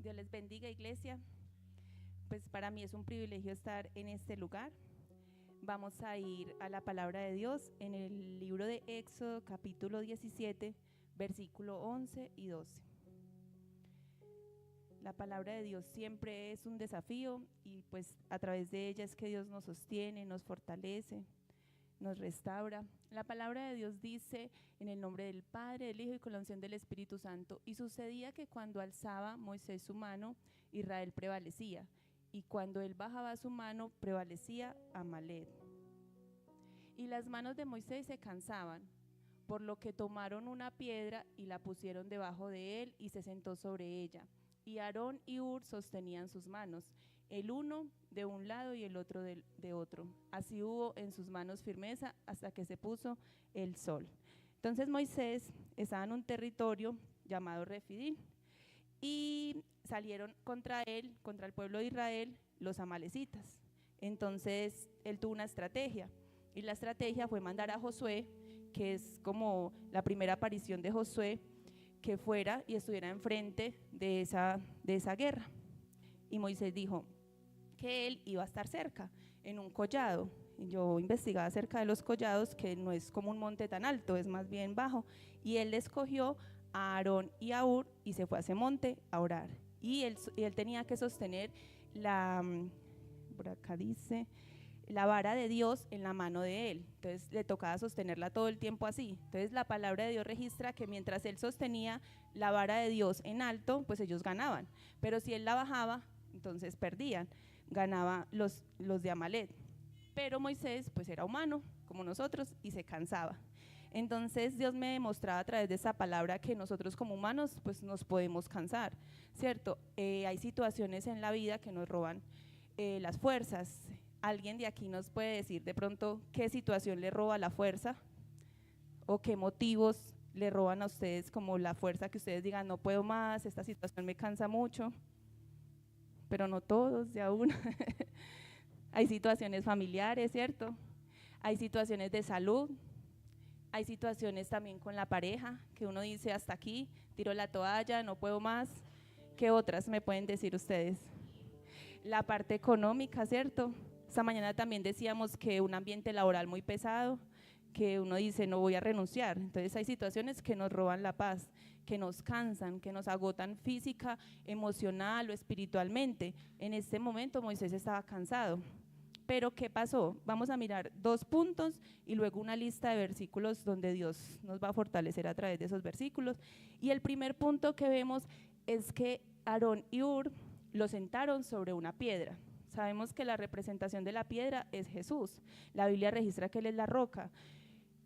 Dios les bendiga, iglesia. Pues para mí es un privilegio estar en este lugar. Vamos a ir a la palabra de Dios en el libro de Éxodo, capítulo 17, versículo 11 y 12. La palabra de Dios siempre es un desafío y pues a través de ella es que Dios nos sostiene, nos fortalece, nos restaura. La palabra de Dios dice: en el nombre del Padre, del Hijo y con la unción del Espíritu Santo. Y sucedía que cuando alzaba Moisés su mano, Israel prevalecía, y cuando él bajaba su mano, prevalecía Amalec. Y las manos de Moisés se cansaban, por lo que tomaron una piedra y la pusieron debajo de él, y se sentó sobre ella. Y Aarón y Hur sostenían sus manos, el uno de un lado y el otro de otro. Así hubo en sus manos firmeza hasta que se puso el sol. Entonces Moisés estaba en un territorio llamado Refidim, y salieron contra él, contra el pueblo de Israel, los amalecitas. Entonces él tuvo una estrategia, y la estrategia fue mandar a Josué, que es como la primera aparición de Josué, que fuera y estuviera enfrente de esa guerra. Y Moisés dijo que él iba a estar cerca, en un collado. Yo investigaba acerca de los collados, que no es como un monte tan alto, es más bien bajo. Y él escogió a Aarón y a Hur y se fue a ese monte a orar. Y él tenía que sostener por acá dice, la vara de Dios en la mano de él. Entonces le tocaba sostenerla todo el tiempo así. Entonces la palabra de Dios registra que mientras él sostenía la vara de Dios en alto, pues ellos ganaban. Pero si él la bajaba, entonces perdían, ganaba los de Amalec. Pero Moisés pues era humano como nosotros y se cansaba. Entonces Dios me demostraba a través de esa palabra que nosotros como humanos pues nos podemos cansar, ¿cierto? Hay situaciones en la vida que nos roban las fuerzas. ¿Alguien de aquí nos puede decir de pronto qué situación le roba la fuerza? ¿O qué motivos le roban a ustedes como la fuerza, que ustedes digan no puedo más, esta situación me cansa mucho? Pero no todos, de aún. Hay situaciones familiares, ¿cierto? Hay situaciones de salud, hay situaciones también con la pareja, que uno dice hasta aquí, tiro la toalla, no puedo más. ¿Qué otras me pueden decir ustedes? La parte económica, ¿cierto? Esta mañana también decíamos que un ambiente laboral muy pesado, que uno dice no voy a renunciar. Entonces hay situaciones que nos roban la paz, que nos cansan, que nos agotan física, emocional o espiritualmente. En este momento Moisés estaba cansado. Pero ¿qué pasó? Vamos a mirar 2 puntos y luego una lista de versículos donde Dios nos va a fortalecer a través de esos versículos. Y el primer punto que vemos es que Aarón y Hur lo sentaron sobre una piedra. Sabemos que la representación de la piedra es Jesús. La Biblia registra que Él es la roca,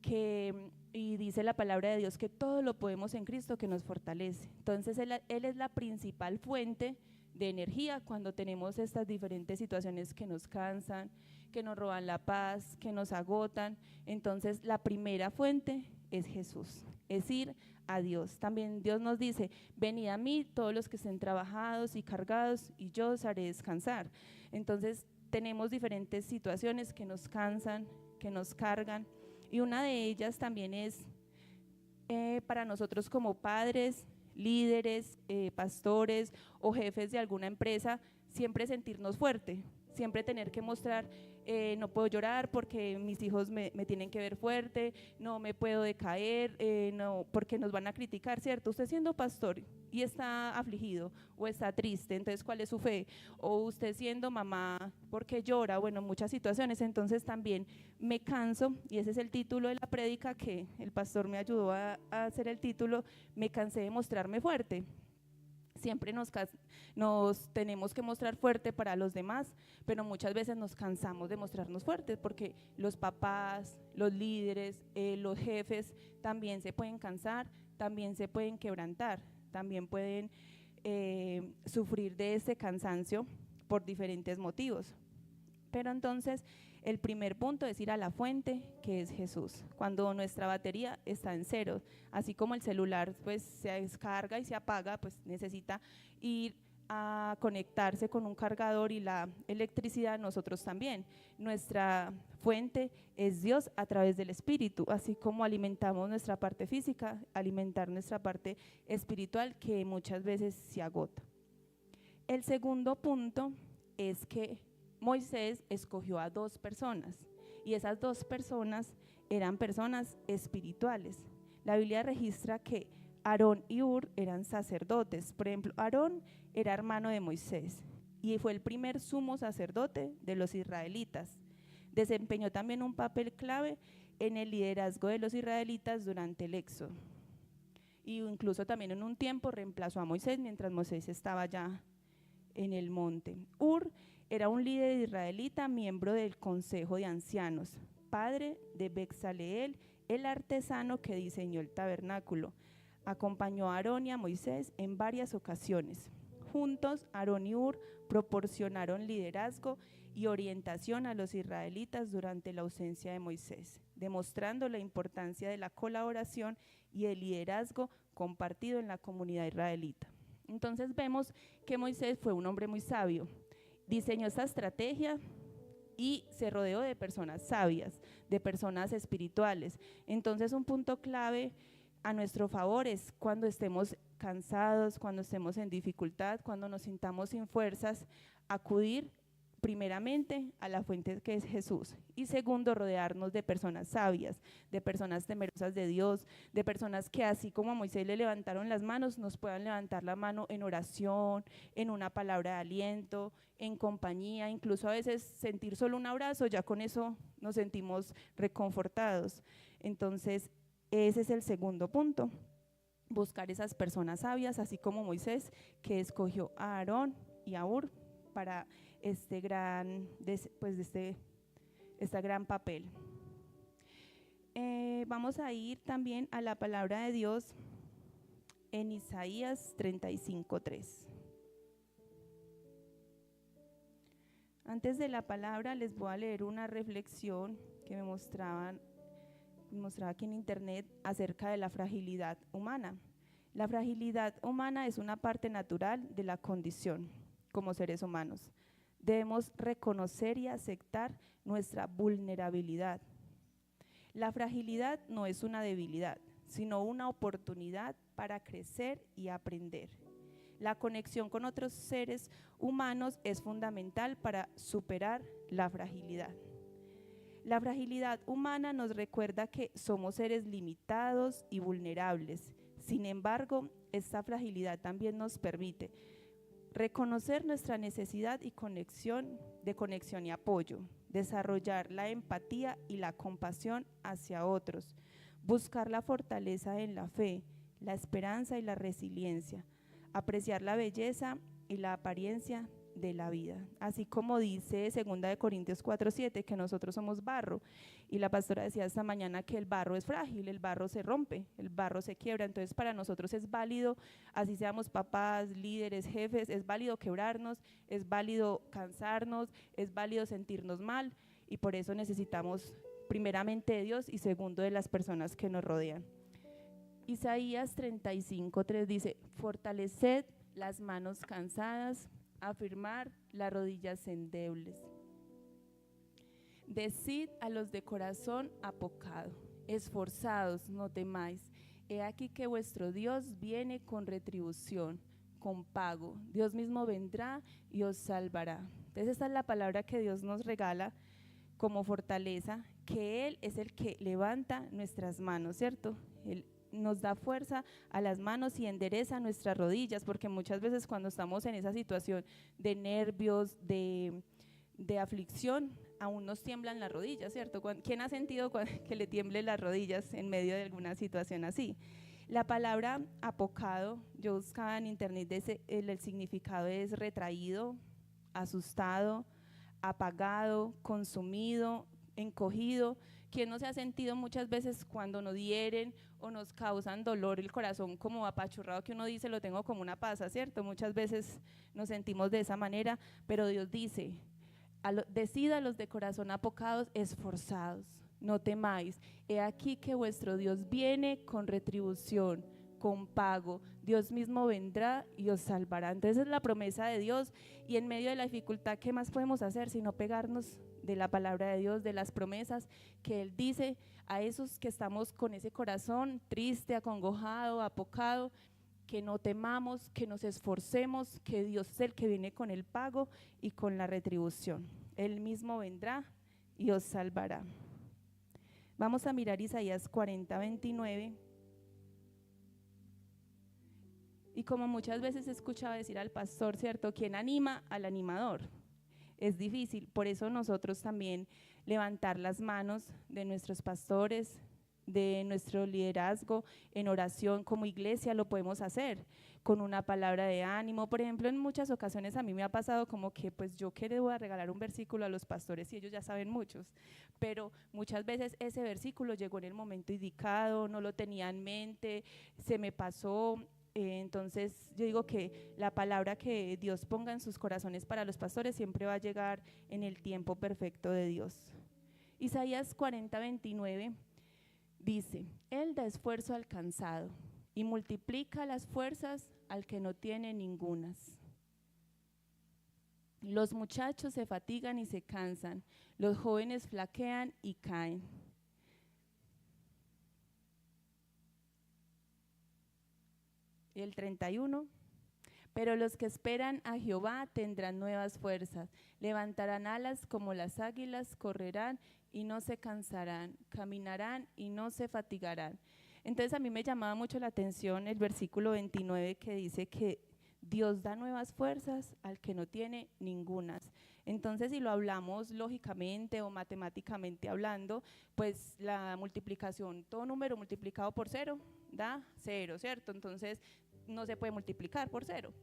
y dice la palabra de Dios que todo lo podemos en Cristo que nos fortalece. Entonces Él es la principal fuente de energía cuando tenemos estas diferentes situaciones que nos cansan, que nos roban la paz, que nos agotan. Entonces la primera fuente es Jesús, es ir a Dios. También Dios nos dice: venid a mí todos los que estén trabajados y cargados y yo os haré descansar. Entonces tenemos diferentes situaciones que nos cansan, que nos cargan, y una de ellas también es para nosotros como padres, líderes, pastores o jefes de alguna empresa, siempre sentirnos fuerte, siempre tener que mostrar, no puedo llorar porque mis hijos me tienen que ver fuerte, no me puedo decaer, no, porque nos van a criticar, ¿cierto? Usted siendo pastor y está afligido o está triste, entonces ¿cuál es su fe? O usted siendo mamá, ¿por qué llora? Bueno, muchas situaciones. Entonces también me canso, y ese es el título de la prédica que el pastor me ayudó a hacer el título: me cansé de mostrarme fuerte. Siempre nos tenemos que mostrar fuerte para los demás, pero muchas veces nos cansamos de mostrarnos fuertes porque los papás, los líderes, los jefes también se pueden cansar, también se pueden quebrantar, también pueden sufrir de ese cansancio por diferentes motivos. Pero entonces el primer punto es ir a la fuente, que es Jesús. Cuando nuestra batería está en cero, así como el celular pues se descarga y se apaga, pues necesita ir a conectarse con un cargador y la electricidad. Nosotros también, nuestra fuente es Dios a través del Espíritu, así como alimentamos nuestra parte física, alimentar nuestra parte espiritual, que muchas veces se agota. El segundo punto es que Moisés escogió a 2 personas y esas 2 personas eran personas espirituales. La Biblia registra que Aarón y Hur eran sacerdotes. Por ejemplo, Aarón era hermano de Moisés y fue el primer sumo sacerdote de los israelitas. Desempeñó también un papel clave en el liderazgo de los israelitas durante el Éxodo. Y incluso también en un tiempo reemplazó a Moisés mientras Moisés estaba ya en el monte. Hur era un líder israelita, miembro del consejo de ancianos, padre de Bezaleel, el artesano que diseñó el tabernáculo. Acompañó a Aarón y a Moisés en varias ocasiones. Juntos, Aarón y Hur proporcionaron liderazgo y orientación a los israelitas durante la ausencia de Moisés, demostrando la importancia de la colaboración y el liderazgo compartido en la comunidad israelita. Entonces vemos que Moisés fue un hombre muy sabio, diseñó esta estrategia y se rodeó de personas sabias, de personas espirituales. Entonces un punto clave a nuestro favor es cuando estemos cansados, cuando estemos en dificultad, cuando nos sintamos sin fuerzas, acudir primeramente a la fuente que es Jesús y segundo, rodearnos de personas sabias, de personas temerosas de Dios, de personas que así como a Moisés le levantaron las manos, nos puedan levantar la mano en oración, en una palabra de aliento, en compañía, incluso a veces sentir solo un abrazo, ya con eso nos sentimos reconfortados. Entonces, ese es el segundo punto, buscar esas personas sabias, así como Moisés, que escogió a Aarón y a Hur para este gran papel. Vamos a ir también a la palabra de Dios en Isaías 35:3. Antes de la palabra les voy a leer una reflexión que me mostraba aquí en internet acerca de la fragilidad humana. La fragilidad humana es una parte natural de la condición como seres humanos. Debemos reconocer y aceptar nuestra vulnerabilidad. La fragilidad no es una debilidad, sino una oportunidad para crecer y aprender. La conexión con otros seres humanos es fundamental para superar la fragilidad. La fragilidad humana nos recuerda que somos seres limitados y vulnerables. Sin embargo, esta fragilidad también nos permite reconocer nuestra necesidad de conexión y apoyo, desarrollar la empatía y la compasión hacia otros, buscar la fortaleza en la fe, la esperanza y la resiliencia, apreciar la belleza y la apariencia de la vida, así como dice 2 Corintios 4:7 que nosotros somos barro, y la pastora decía esta mañana que el barro es frágil, el barro se rompe, el barro se quiebra. Entonces para nosotros es válido, así seamos papás, líderes, jefes, es válido quebrarnos, es válido cansarnos, es válido sentirnos mal, y por eso necesitamos primeramente de Dios y segundo de las personas que nos rodean. Isaías 35:3 dice: fortaleced las manos cansadas, afirmar las rodillas endebles. Decid a los de corazón apocado, esforzados, no temáis. He aquí que vuestro Dios viene con retribución, con pago. Dios mismo vendrá y os salvará. Entonces esta es la palabra que Dios nos regala como fortaleza, que Él es el que levanta nuestras manos, ¿cierto? Él nos da fuerza a las manos y endereza nuestras rodillas, porque muchas veces cuando estamos en esa situación de nervios, de aflicción, aún nos tiemblan las rodillas, ¿cierto? ¿Quién ha sentido que le tiemblen las rodillas en medio de alguna situación así? La palabra apocado, yo buscaba en internet, el significado es retraído, asustado, apagado, consumido, encogido. ¿Quién no se ha sentido muchas veces cuando nos hieren o nos causan dolor el corazón como apachurrado, que uno dice lo tengo como una pasa, ¿cierto? Muchas veces nos sentimos de esa manera, pero Dios dice: decid a los de corazón apocados, esforzados, no temáis. He aquí que vuestro Dios viene con retribución, con pago. Dios mismo vendrá y os salvará. Entonces es la promesa de Dios, y en medio de la dificultad, ¿qué más podemos hacer sino pegarnos de la palabra de Dios, de las promesas que Él dice a esos que estamos con ese corazón triste, acongojado, apocado, que no temamos, que nos esforcemos, que Dios es el que viene con el pago y con la retribución. Él mismo vendrá y os salvará. Vamos a mirar Isaías 40:29. Y como muchas veces he escuchado decir al pastor, ¿cierto? ¿Quién anima al animador? Es difícil, por eso nosotros también levantar las manos de nuestros pastores, de nuestro liderazgo en oración como iglesia lo podemos hacer con una palabra de ánimo. Por ejemplo, en muchas ocasiones a mí me ha pasado como que pues yo que le voy a regalar un versículo a los pastores y ellos ya saben muchos, pero muchas veces ese versículo llegó en el momento indicado, no lo tenía en mente, se me pasó. Entonces yo digo que la palabra que Dios ponga en sus corazones para los pastores siempre va a llegar en el tiempo perfecto de Dios. Isaías 40:29 dice: Él da esfuerzo al cansado y multiplica las fuerzas al que no tiene ningunas. Los muchachos se fatigan y se cansan, los jóvenes flaquean y caen. El 31, pero los que esperan a Jehová tendrán nuevas fuerzas, levantarán alas como las águilas, correrán y no se cansarán, caminarán y no se fatigarán. Entonces a mí me llamaba mucho la atención el versículo 29 que dice que Dios da nuevas fuerzas al que no tiene ningunas. Entonces si lo hablamos lógicamente o matemáticamente hablando, pues la multiplicación, todo número multiplicado por cero da cero, ¿cierto? Entonces no se puede multiplicar por cero.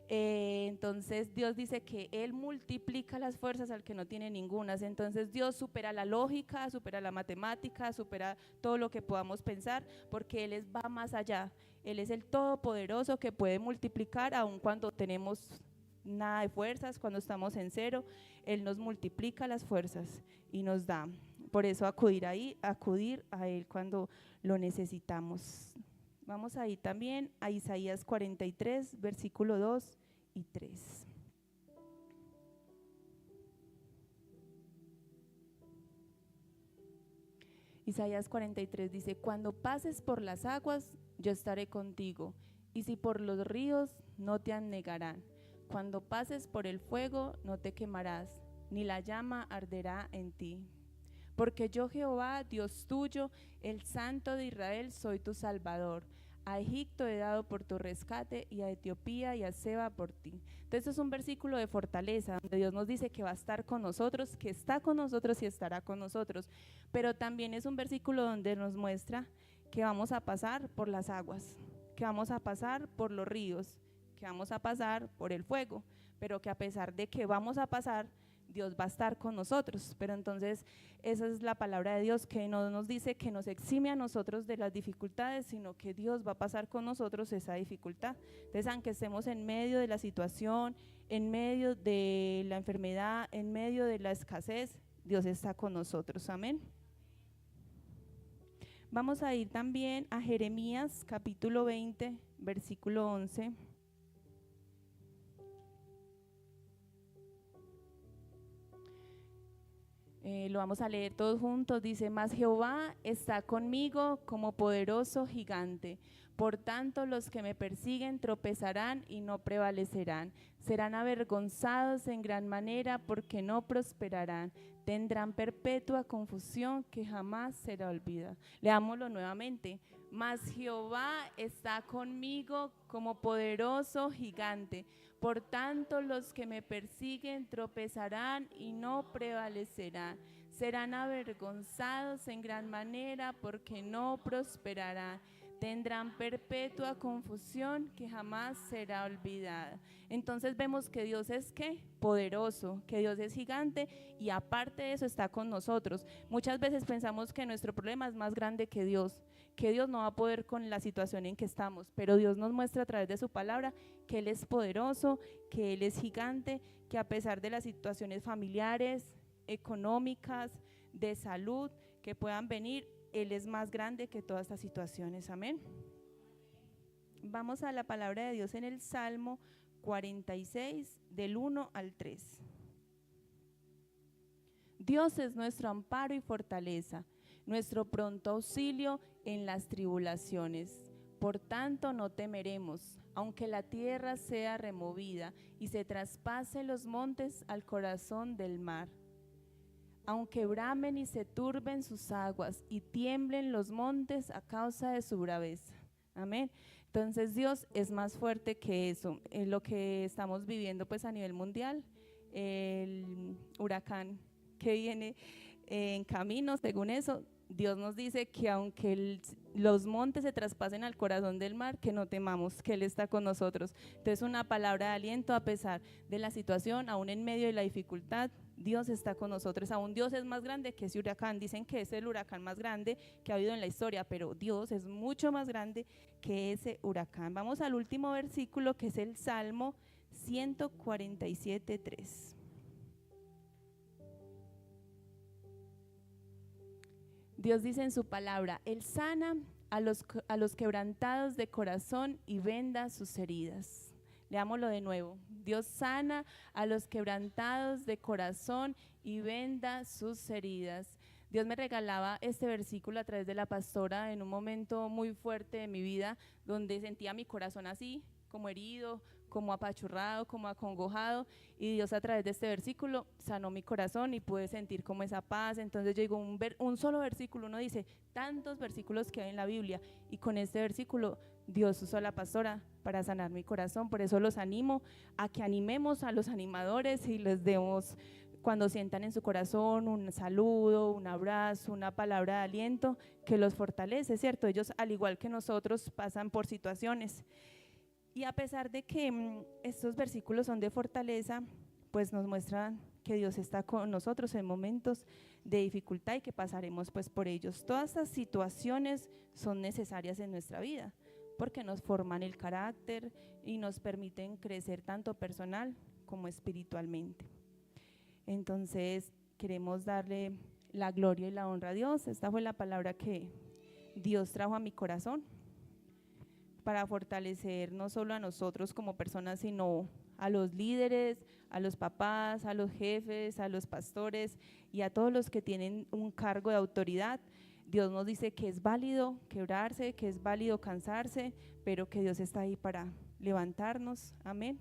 Entonces Dios dice que Él multiplica las fuerzas al que no tiene ningunas. Entonces Dios supera la lógica, supera la matemática, supera todo lo que podamos pensar, porque Él va más allá. Él es el todopoderoso que puede multiplicar aun cuando tenemos nada de fuerzas, cuando estamos en cero. Él nos multiplica las fuerzas y nos da. Por eso acudir a Él cuando lo necesitamos. Vamos a ir también a Isaías 43, versículo 2 y 3. Isaías 43 dice: Cuando pases por las aguas, yo estaré contigo, y si por los ríos, no te anegarán. Cuando pases por el fuego, no te quemarás, ni la llama arderá en ti. Porque yo, Jehová, Dios tuyo, el Santo de Israel, soy tu Salvador. A Egipto he dado por tu rescate, y a Etiopía y a Seba por ti. Entonces es un versículo de fortaleza, donde Dios nos dice que va a estar con nosotros, que está con nosotros y estará con nosotros. Pero también es un versículo donde nos muestra que vamos a pasar por las aguas, que vamos a pasar por los ríos, que vamos a pasar por el fuego, pero que a pesar de que vamos a pasar, Dios va a estar con nosotros. Pero entonces esa es la palabra de Dios, que no nos dice que nos exime a nosotros de las dificultades, sino que Dios va a pasar con nosotros esa dificultad. Entonces, aunque estemos en medio de la situación, en medio de la enfermedad, en medio de la escasez, Dios está con nosotros. Amén. Vamos a ir también a Jeremías capítulo 20, versículo 11. Lo vamos a leer todos juntos. Dice: Mas Jehová está conmigo como poderoso gigante. Por tanto, los que me persiguen tropezarán y no prevalecerán. Serán avergonzados en gran manera porque no prosperarán. Tendrán perpetua confusión que jamás será olvidada. Leámoslo nuevamente. Mas Jehová está conmigo como poderoso gigante. Por tanto, los que me persiguen tropezarán y no prevalecerán. Serán avergonzados en gran manera porque no prosperarán. Tendrán perpetua confusión que jamás será olvidada. Entonces vemos que Dios es ¿qué? Poderoso, que Dios es gigante, y aparte de eso está con nosotros. Muchas veces pensamos que nuestro problema es más grande que Dios no va a poder con la situación en que estamos, pero Dios nos muestra a través de su palabra que Él es poderoso, que Él es gigante, que a pesar de las situaciones familiares, económicas, de salud que puedan venir, Él es más grande que todas estas situaciones. Amén. Vamos a la palabra de Dios en el Salmo 46, del 1 al 3. Dios es nuestro amparo y fortaleza, nuestro pronto auxilio en las tribulaciones. Por tanto no temeremos, aunque la tierra sea removida y se traspase los montes al corazón del mar. Aunque bramen y se turben sus aguas y tiemblen los montes a causa de su braveza. Amén. Entonces Dios es más fuerte que eso. Lo que estamos viviendo pues a nivel mundial, el huracán que viene en camino, según eso, Dios nos dice que aunque los montes se traspasen al corazón del mar, que no temamos, que Él está con nosotros. Entonces una palabra de aliento a pesar de la situación, aún en medio de la dificultad, Dios está con nosotros. Aún Dios es más grande que ese huracán. Dicen que es el huracán más grande que ha habido en la historia, pero Dios es mucho más grande que ese huracán. Vamos al último versículo, que es el Salmo 147:3. Dios dice en su palabra: Él sana a los quebrantados de corazón y venda sus heridas. Leámoslo de nuevo. Dios sana a los quebrantados de corazón y venda sus heridas. Dios me regalaba este versículo a través de la pastora en un momento muy fuerte de mi vida, donde sentía mi corazón así, como herido, como apachurrado, como acongojado, y Dios a través de este versículo sanó mi corazón y pude sentir como esa paz. Entonces yo digo, un solo versículo, uno dice tantos versículos que hay en la Biblia, y con este versículo Dios usó a la pastora para sanar mi corazón. Por eso los animo a que animemos a los animadores y les demos, cuando sientan en su corazón, un saludo, un abrazo, una palabra de aliento que los fortalece, ¿cierto? Ellos, al igual que nosotros, pasan por situaciones. Y a pesar de que estos versículos son de fortaleza, pues nos muestran que Dios está con nosotros en momentos de dificultad y que pasaremos pues por ellos. Todas estas situaciones son necesarias en nuestra vida porque nos forman el carácter y nos permiten crecer tanto personal como espiritualmente. Entonces queremos darle la gloria y la honra a Dios. Esta fue la palabra que Dios trajo a mi corazón para fortalecer no solo a nosotros como personas, sino a los líderes, a los papás, a los jefes, a los pastores y a todos los que tienen un cargo de autoridad. Dios nos dice que es válido quebrarse, que es válido cansarse, pero que Dios está ahí para levantarnos. Amén.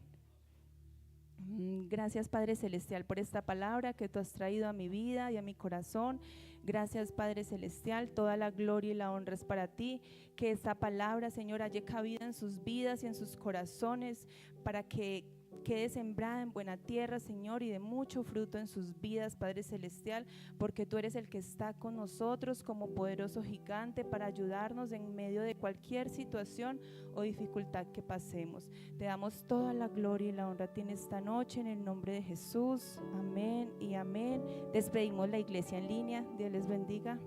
Gracias, Padre Celestial, por esta palabra que tú has traído a mi vida y a mi corazón. Gracias, Padre Celestial, toda la gloria y la honra es para ti. Que esta palabra, Señor, haya cabida en sus vidas y en sus corazones, para que quede sembrada en buena tierra, Señor, y de mucho fruto en sus vidas, Padre Celestial, porque tú eres el que está con nosotros como poderoso gigante para ayudarnos en medio de cualquier situación o dificultad que pasemos. Te damos toda la gloria y la honra a ti en esta noche, en el nombre de Jesús. Amén y amén. Despedimos la iglesia en línea. Dios les bendiga.